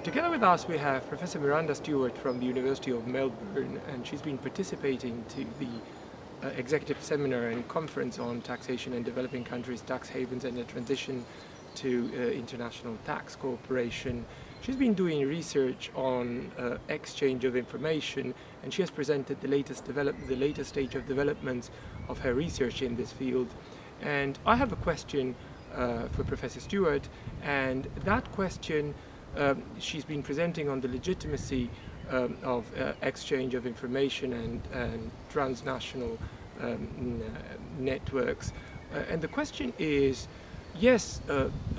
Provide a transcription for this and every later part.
Together with us we have Professor Miranda Stewart from the University of Melbourne, and she's been participating to the executive seminar and conference on taxation in developing countries, tax havens and the transition to international tax cooperation. She's been doing research on exchange of information, and she has presented the latest stage of developments of her research in this field. And I have a question for Professor Stewart, and that question she's been presenting on the legitimacy of exchange of information and transnational networks. And the question is, yes,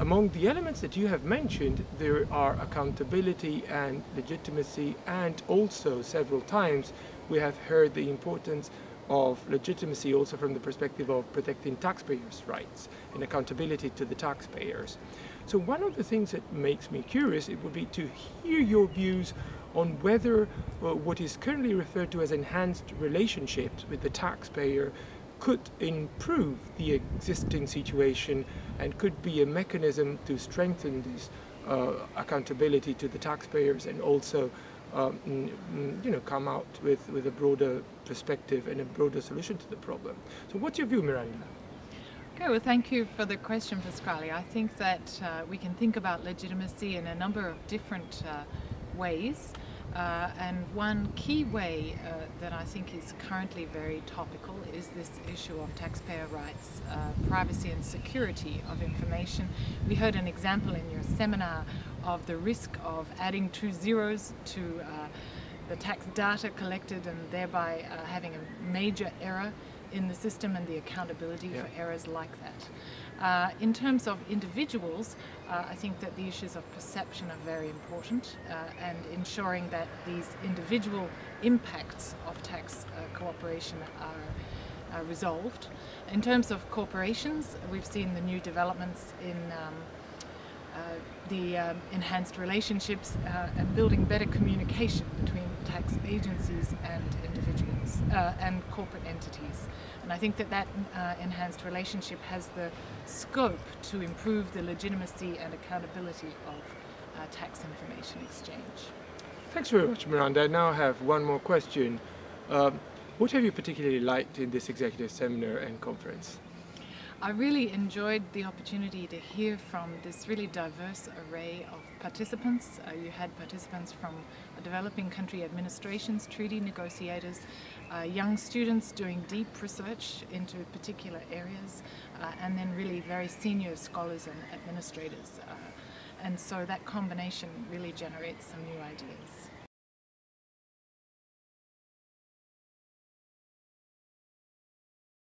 among the elements that you have mentioned, there are accountability and legitimacy, and also several times we have heard the importance of legitimacy also from the perspective of protecting taxpayers' rights and accountability to the taxpayers. So one of the things that makes me curious, it would be to hear your views on whether what is currently referred to as enhanced relationships with the taxpayer could improve the existing situation and could be a mechanism to strengthen this accountability to the taxpayers, and also come out with a broader perspective and a broader solution to the problem. So what's your view, Miranda? Okay, well, thank you for the question, Pasquale. I think that we can think about legitimacy in a number of different ways. And one key way that I think is currently very topical is this issue of taxpayer rights, privacy and security of information. We heard an example in your seminar of the risk of adding 2 zeros to the tax data collected and thereby having a major error in the system, and the accountability for errors like that. In terms of individuals, I think that the issues of perception are very important, and ensuring that these individual impacts of tax cooperation are resolved. In terms of corporations, we've seen the new developments in the enhanced relationships and building better communication between tax agencies and individuals and corporate entities. And I think that that enhanced relationship has the scope to improve the legitimacy and accountability of tax information exchange. Thanks very much, Miranda. I now have one more question. What have you particularly liked in this executive seminar and conference? I really enjoyed the opportunity to hear from this really diverse array of participants. You had participants from developing country administrations, treaty negotiators, young students doing deep research into particular areas, and then really very senior scholars and administrators. And so that combination really generates some new ideas.